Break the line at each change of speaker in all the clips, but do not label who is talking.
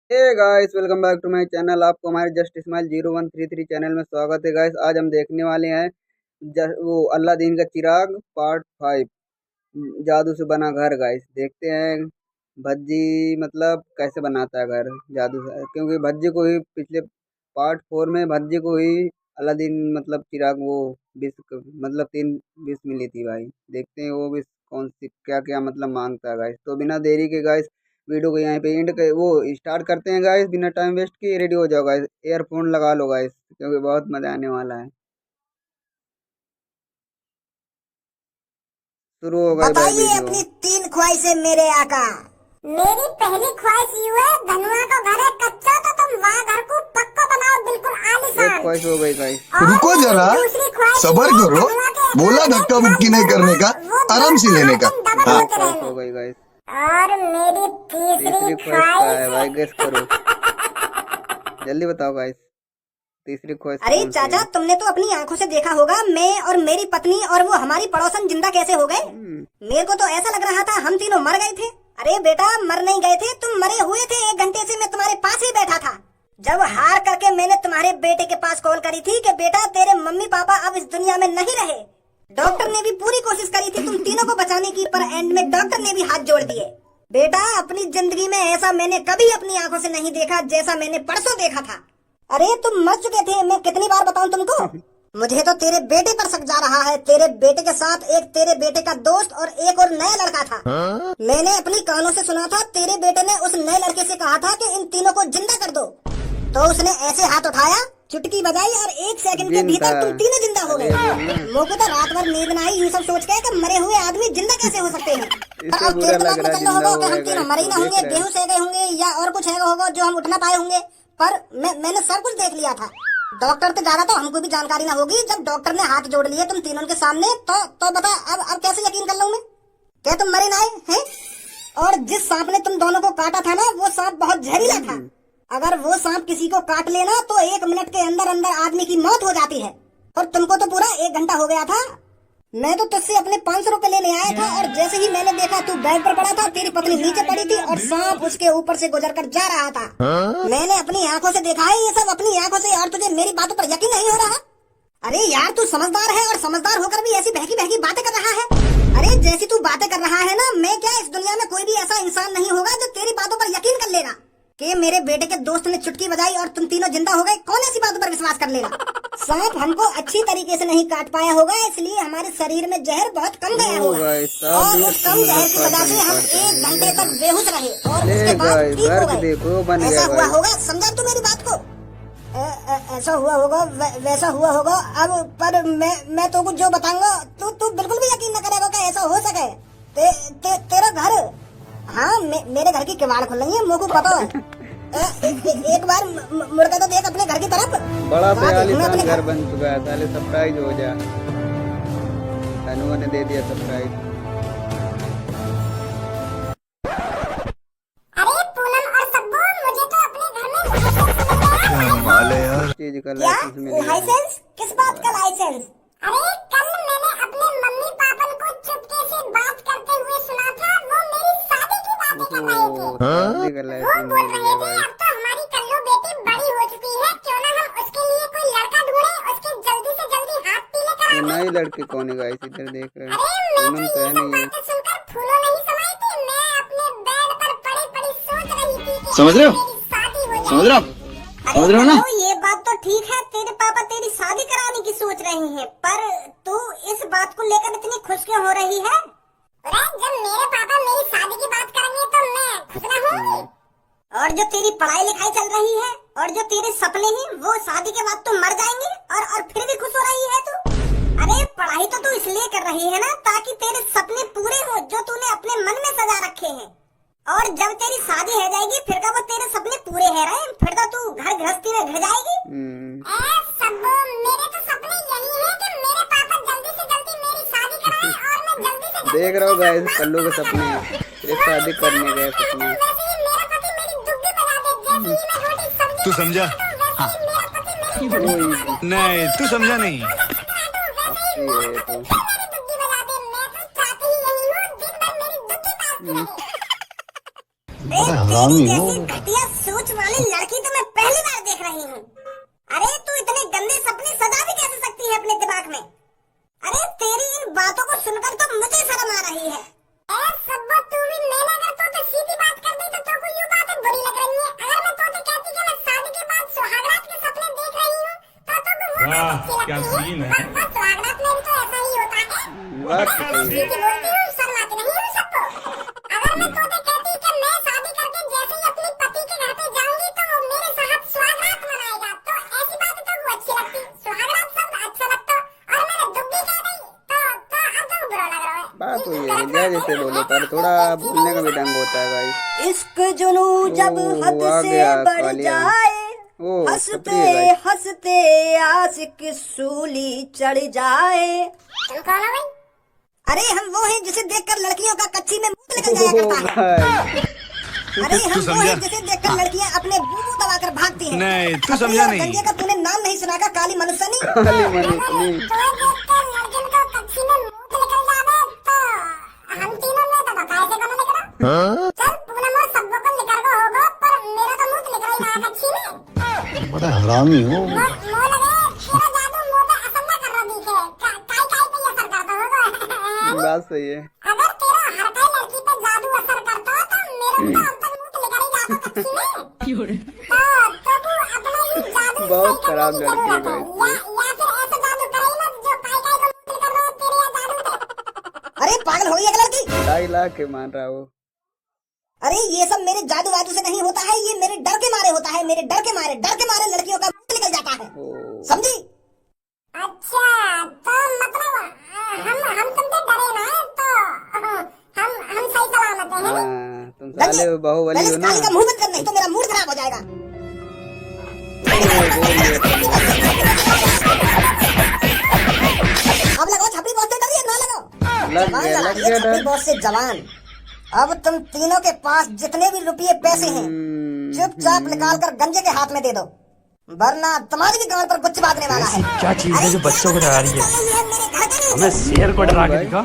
Hey guys, welcome back to my channel. आपको हमारे just smile 0133 channel में स्वागत है गाइस। आज हम देखने वाले हैं वो अलादीन का चिराग पार्ट 5, जादू से बना घर। गाइस देखते हैं भज्जी मतलब कैसे बनाता है घर जादू से, क्योंकि भज्जी को ही पिछले पार्ट 4 में भज्जी को ही अलादीन मतलब चिराग वो विश मतलब 3 विश मिली थी भाई। देखते हैं वो विश कौन सी क्या क्या मतलब मांगता है गाइस। तो बिना देरी के गाइस वीडियो को यहीं पे एंड कर वो स्टार्ट करते हैं गाइस। बिना टाइम वेस्ट किए रेडी हो जाओ गाइस, ईयरफोन लगा लो गाइस, क्योंकि बहुत मजा आने वाला है। शुरू हो गई भाई
बताइए
वीडियो।
अपनी 3 ख्वाहिशें मेरे आका।
मेरी पहली ख्वाहिश यूं है, धनुआ का घर है कच्चा तो तुम वहाँ घर को पक्का बनाओ, बिल्कुल
एक
आलीशान।
ख्वाहिश हो गई गाइस।
और
रुको
मेरी
जरा,
दूसरी ख्वाहिश ये
सबर
है,
करो।
धनुआ के
बोला
घर
धक्का
में
मुक्की नहीं
घर
करने का,
वो
आराम से
बेड
लेने
हर
का।
दिन डबल
हाँ।
एक
होते
ख्वाहिश
रहने।
हो गई गाइस।
और मेरी तीसरी
तीसरी ख्वाहिश क्या है
ख्वाहिश,
भाई, गेस करो, जल्दी बताओ गाइस। तीसरी ख्वाहिश
अरे
कौन सी
चाचा,
है?
तुमने तो अपनी आंखों से देखा होगा मैं और मेरी पत्नी और वो हमारी पड़ोसन जिंदा कैसे हो गए।
हम्म,
मेरे को तो ऐसा लग रहा था हम तीनों मर गए थे। अरे बेटा, मर नहीं गए थे, तुम मरे हुए थे। 1 घंटे से मैं तुम्हारे पास ही बैठा था। जब हार करके मैंने तुम्हारे बेटे के पास कॉल करी थी कि बेटा तेरे मम्मी पापा अब इस दुनिया में नहीं रहे। डॉक्टर ने भी पूरी कोशिश करी थी तुम तीनों को बचाने की, पर एंड में डॉक्टर ने भी हाथ जोड़ दिए। बेटा, अपनी जिंदगी में ऐसा मैंने कभी अपनी आंखों से नहीं देखा जैसा मैंने परसों देखा था। अरे तुम मर चुके थे, मैं कितनी बार बताऊं तुमको। मुझे तो तेरे बेटे पर शक जा रहा है। तेरे बेटे के साथ एक तेरे बेटे का दोस्त और एक और नया लड़का था। मैंने अपनी कानों से सुना था तेरे बेटे ने उस नए लड़के से कहा था कि इन तीनों को जिंदा कर दो। तो उसने ऐसे हाथ उठाया, चुटकी बजाई और 1 सेकंड के भीतर
जिंदा।
तुम तीनों जिंदा हो
अरे
गए।
बोलना,
मुझे तो रात भर नींद न आई, यूं सब सोच के कि मरे हुए आदमी जिंदा कैसे हो सकते हैं। पर
इसे
अब
बुरा
तेरे
लग
दिमाग में
रहा है
चल रहा
जिंदा
होगा
हो
कि हम
गए
तीनों
गाइस,
मरे ही
तो
ना होंगे,
देख रहे हैं।
बेहोश हो गए होंगे या और कुछ है होगा जो हम उठ ना पाए होंगे। पर मैंने सब कुछ देख लिया था। डॉक्टर तो ज्यादा तो हमको भी जानकारी ना होगी। जब डॉक्टर ने हाथ जोड़ लिए तुम तीनों के सामने, तो बता अब कैसे यकीन कर लूं मैं? क्या तुम मरे ना आए हैं? और जिस सांप ने तुम दोनों को काटा था ना, वो सांप बहुत जहरीला था। अगर वो सांप किसी को काट लेना तो 1 मिनट के अंदर अंदर आदमी की मौत हो जाती है। और तुमको तो पूरा 1 घंटा हो गया था। मैं तो तुझसे अपने 500 रुपए लेने आया था, और जैसे ही मैंने देखा तू बेड पर पड़ा था, तेरी पत्नी नीचे पड़ी थी और सांप उसके ऊपर से गुजर कर जा रहा था। मैंने अपनी आंखों से देखा है ये सब, अपनी आंखों से, और तुझे मेरी बातों पर यकीन नहीं हो रहा। अरे यार, तू समझदार है और समझदार होकर भी ऐसी बहकी बहकी बातें कर रहा है। अरे जैसी तू बातें कर रहा है ना, मैं क्या, इस दुनिया में कोई भी ऐसा इंसान नहीं होगा जो तेरी बातों पर यकीन कर लेगा कि मेरे बेटे के दोस्त ने चुटकी बजाई और तुम तीनों जिंदा हो गए। कौन ऐसी बातों पर विश्वास कर लेगा? सांप हमको अच्छी तरीके से नहीं काट पाया होगा, इसलिए हमारे शरीर में जहर बहुत कम गया
ओ
होगा,
गाइस, साहब
और
भी
उस कम जहर की वजह से हम 1 घंटे तक बेहोश रहे और
ले
उसके बाद
गाइस,
ठीक हो
घर
गए।
देखो बन
ऐसा
गया
हुआ
गाइस।
होगा, समझा तू मेरी बात को? ऐसा हुआ होगा, वैसा हुआ होगा। अब पर मैं तो कुछ जो बताऊंगा तू बिल्कुल भी यकीन न करेगा कि ऐसा हो सके। तेरा घर, हाँ मेरे घर की किवाड़ खुल रही है, मुझको पता है। एक बार मुड़ के तो देख अपने घर की तरफ।
बड़ा से
वहाँ देखूंगा
आलीशान
अपने
घर बन चुका है, साले सरप्राइज हो जा। तनुआ ने दे दिया सरप्राइज।
अरे पूनम और सब्बू, मुझे तो अपने घर में लाइसेंस मिल गया।
क्या कमाल है यार।
चीज का
क्या
लाइसेंस मिल गया।
लाइसेंस? किस बात का लाइसेंस?
अरे कल मैंने अपने मम्मी पापा को चुपके से बात करते हुए सुना था, वो मेरी शादी की बातें कर रहे थे।
शादी का
वो
लाइसेंस
बोल
मिल
रहे
गया
थे
भाई।
अब तो हमारी कल्लू बेटी बड़ी हो चुकी है, क्यों ना हम उसके लिए कोई लड़का ढूंढे, उसके जल्दी से जल्दी हाथ पीले करा
ये
दें।
नई लड़की कौन है गाइस, इधर देख रहे हैं।
अरे मैं
पूनम
तो
तो
ये
है
सब
नहीं है।
बातें सुनकर फूलों नहीं समाई थी। मैं अपने बेड पर पड़ी पड़ी सोच रही थी कि
समझ रहे हो?
मेरी शादी हो
समझ
जाए।
रहे हो? समझ रहे हो ना?
ये बात तो ठीक है, तेरे पापा तेरी शादी कराने की सोच रहे हैं, पर तू इस बात को लेकर इतनी खुश क्यों हो रही है?
अरे जब मेरे पापा मेरी शादी की बात करेंगे तो मैं खुश ना होंगी।
और जो तेरी पढ़ाई लिखाई चल रही है और जो तेरे सपने हैं, वो शादी के बाद तो मर जाएंगे, और फिर भी खुश हो रही है तू? अरे पढ़ाई तो तू इसलिए कर रही है ना ताकि तेरे सपने पूरे हो जो तूने अपने मन में सजा रखे हैं। और जब तेरी शादी हो जाएगी फिर का वो तेरे सपने पूरे हो रहे हैं, फिर तो तू घर गृहस्थी में घिर जाएगी।
सब्बू, मेरे तो सपने यही है कि मेरे पापा जल्दी से जल्दी मेरी शादी कराएं और मैं जल्दी से जल्दी
देख रहा हूँ गाइस,
अपना
कल्लू के
पूरा
सपने,
करूं।
सिर्फ शादी करने गए
वैसे
सपने।
ही मेरा पति मेरी दुग्गी बना दे, जैसे ही मैं रोटी सब्जी
तू समझा?
बनाती हूं, वैसे ही मेरा पति मेरी दुग्गी बना दे।
नहीं, तू समझा नहीं।
अच्छी है ये तो।
मेरी दुग्गी बना दे। मैं तो चाहती ही यही हूँ, दिन भर मेरी दुग्गी बात करे।
बड़ा हरामी हो।
जैसी घटिया सोच
वाली लड़की तो मैं पहली बार देख रही हूँ। अरे तू इतने गंदे सपने सजा भी कैसे सकती है अपने दिमाग में? अरे तेरी इन बातों को सुनकर तो मुझे शर्म आ रही है। सब्बो तू भी मैंने अगर तो सीधी बात कर दी तो को यूं बातें बुरी लग रही है। अगर मैं तो कहती कि मैं शादी के बाद सुहागरात के सपने देख रही हूँ तो वो बात अच्छी
क्या
लगती
सीन
है।
है।
बस सुहागरात में भी तो ऐसा ही होता है।
बात
मैं सीधी बोलती हूँ, शर्माती नहीं हूँ सबको। अगर मैं तो कहती कि मैं शादी करके जैसे ही अपने पति के घर पे जाऊंगी तो वो मेरे साथ सुहागरात मनाएगा, तो ऐसी बात तो वो अच्छी लगती। सुहागरात शब्द अच्छा लगता और मैंने दुग्गी कह दी तो अब तो बुरा लग रहा है।
बात हुई है जय जैसे बोलो, पर थोड़ा बोलने का भी ढंग होता है गाइस।
इश्क जुनू जब हद
आ
से
गया
बढ़
कालिया।
जाए,
ओ
हंसते
छपरी है गाइस।
हंसते आशिक सूली चढ़ जाए।
तुम कौन हो भाई?
अरे हम वो हैं जिसे देखकर लड़कियों का कच्ची में मुंह निकल जाया
ओ
करता है।
भाई,
अरे हम
तू
वो
समझा?
हैं जिसे देखकर लड़कियां अपने बूबू दबाकर भागती हैं।
नहीं, तू
अपनी
समझा
और
नहीं।
गंजे का तूने नाम नहीं सुना का? काली मनुष्यनी।
काली मनुष्यनी।
तो देखकर लड़कियों को कच्ची में मुंह निकल जावे तो हम तीनों में तो बताए से कौन निकला? चल पूनम और सबको को निकल को होगा, पर मेरा तो मुंह निकल ही ना कच्ची में।
बड़ा हरामी हो।
मोह लगे तेरा जादू मुंह पे असर ना कर रहा दिखे। काई काई पे असर करता होगा।
बात सही है।
अगर तेरा हर कोई लड़की पे जादू असर करता तो मेरे तो अब तक मुंह निकल ही जाता कच्ची में। तो तू अपना ही जादू
बहुत
सही
खराब
करने की
लड़की है
जरूरत
गाइस।
या फिर ऐसा जादू करे ना जो काई काई को मुंह कर रहा हो तेरे या जादू से।
अरे पागल हो गई है लड़की?
2.5 लाख के मान रहा हो।
अरे ये सब मेरे जादू वादू से नहीं होता है, ये मेरे डर के मारे होता है। मेरे डर के मारे लड़कियों का मुंह निकल जाता है,
ओ
समझी?
अच्छा तो मतलब हम तुमसे डरे ना तो हम सही सलामत हैं ना?
हाँ, तुम साले बाहुबली
पहले
हो
इस
ना।
काली का मुंह बंद कर, नहीं तो मेरा मूड खराब हो जाएगा। अब लगाओ छपरी बॉस से डरिए ना लगाओ।
लग
जवान
गया
लगा
लग
दिए
गया
छपरी
डर।
बॉस से जवान। अब तुम तीनों के पास जितने भी रुपये पैसे हैं चुपचाप निकाल कर गंजे के हाथ में दे दो, वरना तुम्हारी भी गांड पर कुछ बांधने वाला है।
क्या चीज है जो बच्चों को डरा रही है? हमें शेर को डरा के दिखा।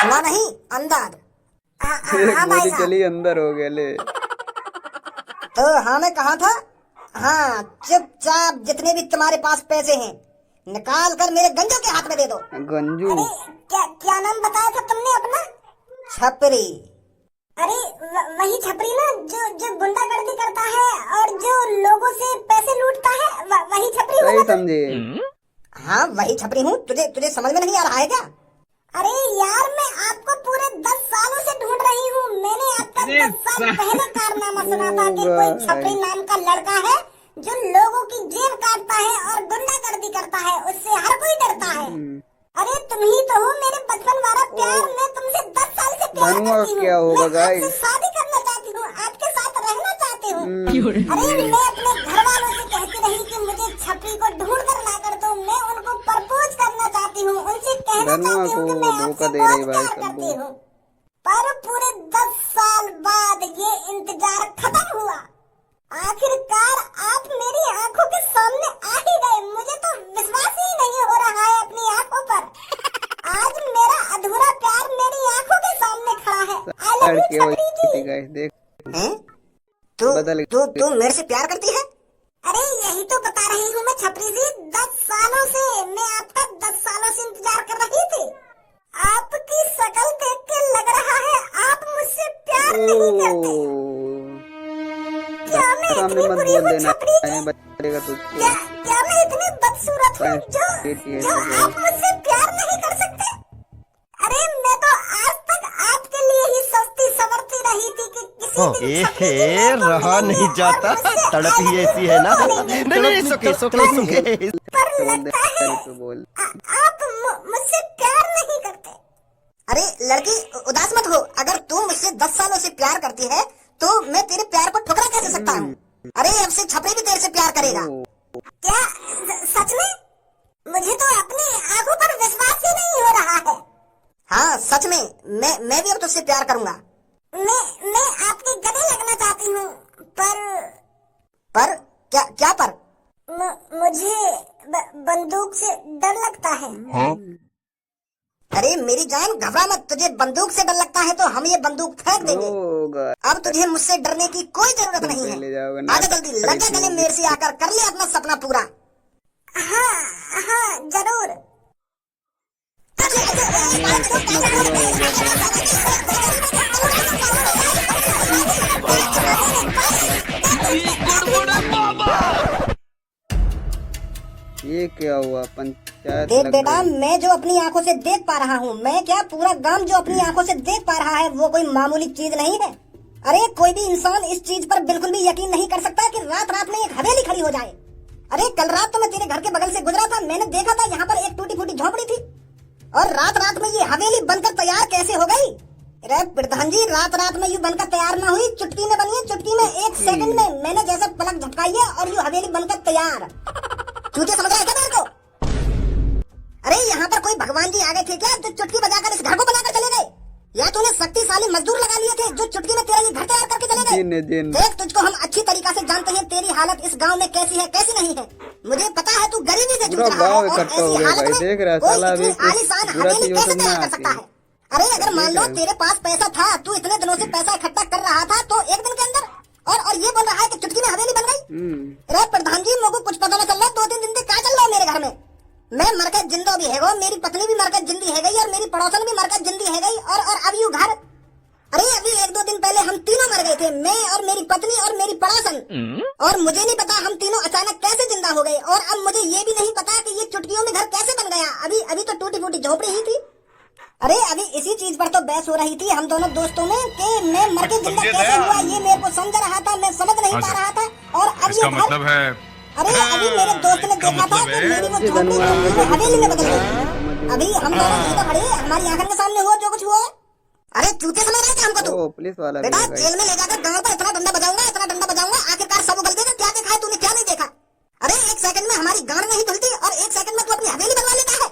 सुना नहीं अंदाज?
एक
हाँ भाई
गोली
साहब।
चली अंदर हो गया ले।
तो हाँ मैं कहा था, हाँ चुपचाप जितने भी तुम्हारे पास पैसे हैं निकाल कर मेरे गंजों के हाथ में दे दो।
गंजू
क्या क्या नाम बताया था तुमने अपना?
छपरी।
अरे वही छपरी ना जो गुंडागर्दी करता है और जो लोगों से पैसे लूटता है, वही छपरी
सही
होगा?
समझे।
हाँ वही छपरी हूँ। तुझे समझ में नहीं आ रहा है क्या?
अरे यार मैं आपको पूरे 10 सालों से ढूंढ रही हूँ। मैंने अब तक 10 साल पहले कारनामा सुना था कि कोई छपरी नाम का लड़का है जो लोगों की जेब काटता है और गुंडागर्दी करता है, उससे हर कोई डरता है। अरे तुम ही तो हो मेरे बचपन वाला प्यार। मैं तुमसे 10 साल से प्यार
धनुआ
करती हूँ।
क्या होगा
मैं
गाइस?
आपसे शादी करना चाहती हूँ, आपके साथ रहना चाहती हूँ। अरे मैं अपने घर वालों से कहती रही कि मुझे छपरी को ढूंढ कर ला कर दो। मैं उनको प्रपोज करना चाहती हूँ, उनसे कहना
धनुआ
चाहती हूँ कि मैं
को धोखा
आपसे
दे रही
बहुत
भाई
प्यार करती
सब।
हूँ। पर पूरे 10 साल बाद ये इंतजार खत्म हुआ। आखिरकार आप मेरी आंखों के सामने आ ही गए। मुझे तो विश्वास ही नहीं हो रहा है अपनी आंखों पर। आज मेरा अधूरा प्यार मेरी आंखों के सामने खड़ा है। I love you,
लड़की
छपरी जी।
हुई गाइस देख।
हैं? तू
बदल
तू तू मेरे से प्यार करती है?
अरे यही तो बता रही हूँ मैं छपरी जी। 10 सालों से मैं आपका 10 सालों से इंतजार कर रही थी। आपकी शक्ल देख के लग रहा है आप मुझसे प्यार नहीं करते। क्या मैं
सामने
इतनी
मत
बुरी
बोल
हूँ
देना,
छपरी जी?
बचेगा तुझको।
क्या मैं इतनी बदसूरत हूँ जो आप मुझसे प्यार नहीं कर सकते? अरे मैं तो आज तक आपके लिए ही सस्ती संवरती रही थी कि किसी दिन छपरी जी मेरे को
रहा
मिलेंगे
नहीं
और
जाता।
मुझसे
तड़प ही
I love
ऐसी
you
है ना।
बोलेंगे।
नहीं सुके
पर लगता है
बोल।
आप मुझसे प्यार नहीं करते।
अरे लड़की उदास मत हो। अगर तू मुझसे 10 सालों से प्यार करती है तो मैं तेरे प्यार पर ठुकरा कैसे सकता हूँ? अरे अब से छपरी भी तेरे से प्यार करेगा।
क्या सच में? मुझे तो अपनी आंखों पर विश्वास ही नहीं हो रहा है।
हाँ सच में मैं भी अब तुझसे प्यार करूंगा।
मैं आपके गले लगना चाहती हूँ, पर
पर क्या क्या पर?
मुझे बंदूक से डर लगता है।
अरे मेरी जान घबरा मत, तुझे बंदूक से डर लगता है तो हम ये बंदूक फेंक देंगे। अब तुझे मुझसे डरने की कोई जरूरत नहीं है। आजा जल्दी लग जा गले मेरे से आकर, कर ले अपना सपना पूरा।
हाँ हाँ जरूर।
ये क्या हुआ? पंचायत
देख
लग
बेटा,
गई।
मैं जो अपनी आंखों से देख पा रहा हूँ, मैं क्या पूरा गांव जो अपनी आंखों से देख पा रहा है, वो कोई मामूली चीज नहीं है। अरे कोई भी इंसान इस चीज पर बिल्कुल भी यकीन नहीं कर सकता कि रात रात में एक हवेली खड़ी हो जाए। अरे कल रात तो मैं तेरे घर के बगल से गुजरा था, मैंने देखा था यहाँ पर एक टूटी फूटी झोपड़ी थी, और रात रात में ये हवेली बनकर तैयार कैसे हो गई? अरे प्रधान जी, रात रात में यूं बनकर तैयार ना हुई, चुटकी में बनी है, चुटकी में 1 सेकंड में मैंने जैसा पलक झपकाई है और यूं हवेली बनकर तैयार। चूतिया समझ रहा है क्या मेरे को? अरे यहाँ पर कोई भगवान जी आ गए थे क्या जो चुटकी बजाकर इस घर को बनाकर चले गए? या तूने शक्तिशाली मजदूर लगा लिए थे जो चुटकी में तेरा ये घर तैयार करके चले गए? देख, तुझको हम अच्छी तरीका से जानते हैं, तेरी हालत इस गांव में कैसी है कैसी नहीं है। मुझे पता है तू गरीबी से जूझ रहा है और ऐसी हालत में कोई इतनी आलीशान हवेली कैसे तैयार कर सकता है? अरे अगर मान लो तेरे पास पैसा था, तू इतने दिनों से पैसा इकट्ठा कर रहा था, तो एक दिन के अंदर और ये बोल रहा है कि चुटकी में हवेली बन गई। अरे प्रधान जी, मुझे कुछ पता नहीं चल रहा, 2-3 दिन से क्या चल रहा है मेरे घर में? मैं मरकर जिंदा भी है वो, मेरी पत्नी भी मरकर जिंदी है गई और मेरी पड़ोसन भी मरकर जिंदी है गई, और अब यूं घर। अरे अभी 1-2 दिन पहले हम तीनों मर गए थे, मैं और मेरी पत्नी और मेरी पड़ोसन, और मुझे नहीं पता हम तीनों अचानक कैसे जिंदा हो गए, और अब मुझे ये भी नहीं पता कि ये चुटकियों में घर कैसे बन गया। अभी तो टूटी फूटी झोपड़ी ही थी। अरे अभी इसी चीज पर तो बहस हो रही थी हम दोनों दोस्तों में कि मैं मर के जिंदा कैसे हुआ, ये मेरे को समझ रहा था, मैं समझ नहीं पा रहा था। और अब ये
मतलब है,
अरे अभी मेरे दोस्त ने देखा था कि मेरी वो झोपड़ी हवेली में बदल गई। अभी हम दोनों यहीं तो खड़े, हमारी आंखों के सामने हुआ जो कुछ हुआ। अरे चूते समझ रहे थे हमको तू?
पुलिस वाला
बेटा जेल में ले जाकर गाँव पर इतना डंडा बजाऊंगा, आखिरकार सब उगल देगा। क्या देखा है तूने, क्या नहीं देखा? अरे 1 सेकंड में हमारी गांड नहीं धुलती और 1 सेकंड में तू अपनी हवेली बनवा लेता है।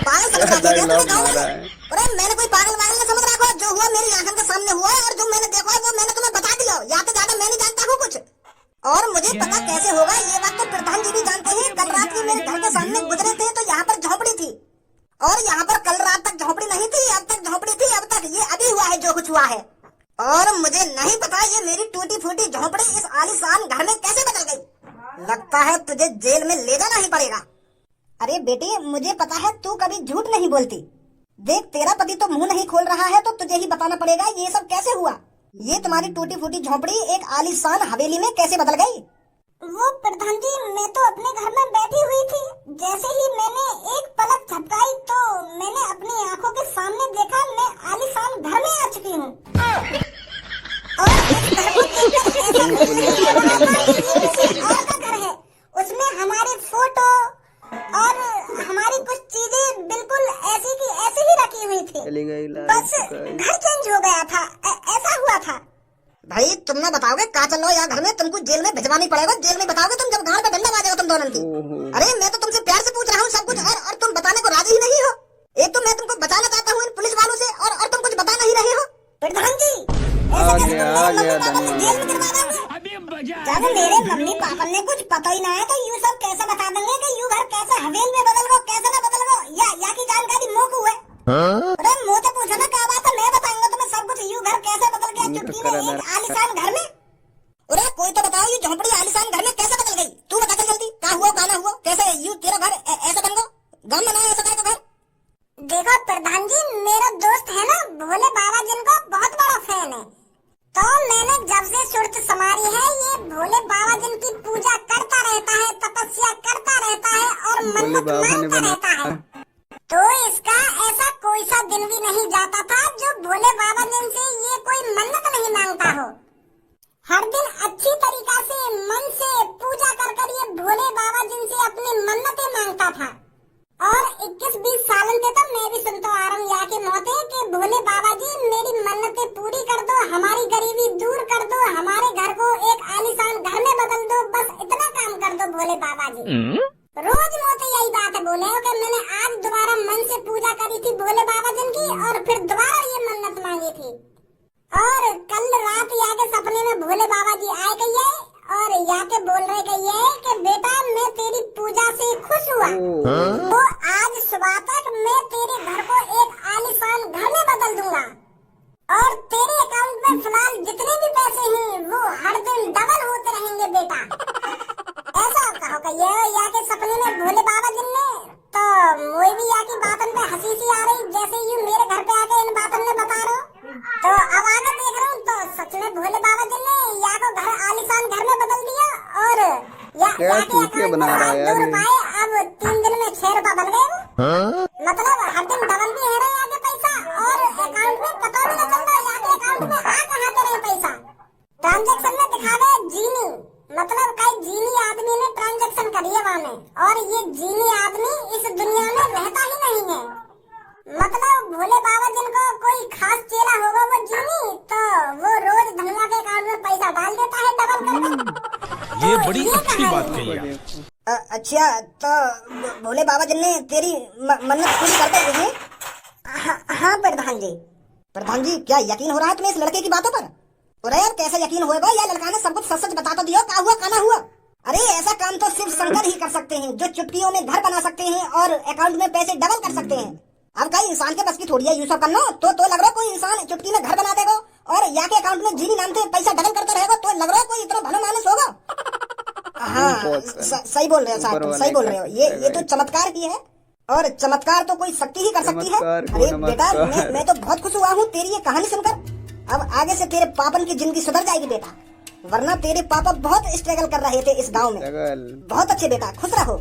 पागल समझ रहा है गाँव में? अरे मैंने कोई पागल वागल समझ रखा, जो हुआ मेरी आंखों के सामने हुआ है, और जो मैंने देखा है वो मैंने तुम्हें बता दिया। या तो ज्यादा मैं नहीं जानता हूँ कुछ, और मुझे पता कैसे होगा ये बात तो प्रधान जी भी जानते हैं। कल रात को मेरे घर के सामने गुजरे थे तो यहाँ पर झोपड़ी थी, और यहाँ पर कल रात तक झोपड़ी नहीं थी, अब तक झोपड़ी थी, अब तक ये अभी हुआ है जो कुछ हुआ है। और मुझे नहीं पता ये मेरी टूटी फूटी झोपड़ी इस आलीशान घर में कैसे बदल गई। लगता है तुझे जेल में ले जाना ही पड़ेगा। अरे बेटी, मुझे पता है तू कभी झूठ नहीं बोलती। देख, तेरा पति तो मुंह नहीं खोल रहा है, तो तुझे ही बताना पड़ेगा ये सब कैसे हुआ। ये तुम्हारी टूटी फूटी झोपड़ी एक आलीशान हवेली में कैसे बदल गई?
वो प्रधान जी, मैं तो अपने घर में बैठी हुई थी, जैसे ही मैंने एक पलक झपकाई तो मैंने अपनी आंखों के सामने देखा मैं आलीशान घर में आ चुकी हूँ। और इस घर को देखकर और का घर है, उसमें हमारे फोटो और हमारी कुछ चीजें बिल्कुल ऐसी की ऐसी ही रखी हुई थी।
चली गई
बस घर चेंज हो गया था, ऐसा हुआ था।
भाई तुम ना बताओगे कहाँ चल रहे हो यार, घर में तुमको जेल में भिजवानी पड़ेगा। जेल में बताओगे तुम जब गांव पे डंडा बाजेगा तुम दोनों की। अरे मैं तो तुमसे प्यार से पूछ रहा हूँ सब कुछ, और तुम बताने को राजी ही नहीं हो। एक तो मैं तुमको बचाना चाहता हूँ इन पुलिस वालों से, और तुम कुछ बता नहीं रहे हो।
प्रधान जी, जब मेरे मम्मी पापा ने कुछ पता ही ना है तो यूँ सब कैसे बता देंगे कि यूँ घर कैसे हवेली में बदल गो, कैसे ना बदल गो, या की जानकारी मुँह को है। अरे मुँह तो पूछो ना क्या बात है, मैं बताऊंगा तुम्हें सब कुछ। यूँ घर कैसे बदल गया चुटकी में एक आलीशान घर में? अरे कोई तो बताओ ये झोपड़ी आलीशान घर में कैसे बदल गई? तू बता चल जल्दी, क्या हुआ क्या ना हुआ, कैसे यूँ तेरा घर ऐसा बन गो, गाँव में ना ऐसा का घर? देखो प्रधान जी, मेरा दोस्त है ना भोले बाबा जिनका बहुत बड़ा फैन है, तो मैंने जब से सुर्त समारी है ये भोले बाबा जिनकी पूजा करता रहता है, तपस्या करता रहता है और मन्नत मांगता रहता है। तो इसका ऐसा कोई सा दिन भी नहीं जाता था जो भोले बाबा जिन से ये कोई मन्नत नहीं मांगता हो। हर दिन अच्छी तरीका से मन से पूजा कर ये भोले बाबा जिन से अपनी मन्नतें मांगता था। और 21-20 सालन से तो मैं भी सुनता आ रहा हूँ यहाँ के मौते कि भोले बाबा जी मेरी मन्नतें पूरी कर दो, हमारी गरीबी दूर कर दो, हमारे घर को एक आलीशान घर में बदल दो, बस इतना काम कर दो भोले बाबा जी। रोज मोते यही बात है बोले कि मैंने आज दोबारा मन से पूजा करी थी भोले बाबा जिन की, और फिर दोबारा ये मन्नत मांगी थी। और कल रात यहाँ के सपने में भोले बाबा जी आए गए और यहाँ के बोल रहे कि बेटा मैं
बना रहा है यार ये।
₹2 अब 3 दिन में ₹6 बन गए वो। मतलब हर दिन डबल भी है रहे आगे पैसा और अकाउंट में पता भी नहीं चल रहा है आगे अकाउंट में कहाँ रहे पैसा। ट्रांजेक्शन में दिखावे जीनी, मतलब कई जीनी आदमी ने ट्रांजेक्शन करी है वहाँ में, और ये जीनी आदमी इस दुनिया में रहता ही नहीं है। मतलब भोले बाबा जिनको कोई खास चेला होगा वो जीनी, तो वो रोज धनवा के अकाउंट में पैसा डाल देता है डबल करके।
ये बड़ी अच्छी बात कही है।
अच्छा तो भोले बाबा जी ने तेरी मन्नत पूरी कर दी है?
हाँ प्रधान जी।
प्रधान जी क्या यकीन हो रहा है तुम्हें इस लड़के की बातों पर? अरे यार कैसे यकीन होएगा, या लड़का ने सब कुछ सच सच बता तो दियो, क्या हुआ क्या ना हुआ। अरे ऐसा काम तो सिर्फ शंकर ही कर सकते हैं, जो चुटकियों में घर बना सकते हैं और अकाउंट में पैसे डबल कर सकते हैं। अब कई इंसान के बस की थोड़ी है ये सब करना। तो लग रहा कोई इंसान चुटकी में घर बना देगा और या के अकाउंट में जीनी नाम से पैसा डबल करता रहेगा, तो लग रहा है कोई इतना भला मानस होगा। हाँ सही बोल रहे हो साहब, तुम सही बोल रहे हो। ये तो चमत्कार की है, और चमत्कार तो कोई शक्ति ही कर सकती है। अरे बेटा मैं तो बहुत खुश हुआ हूँ तेरी ये कहानी सुनकर। अब आगे से तेरे पापन की जिंदगी सुधर जाएगी बेटा, वरना तेरे पापा बहुत स्ट्रगल कर रहे थे इस गांव में। बहुत अच्छे बेटा, खुश रहो।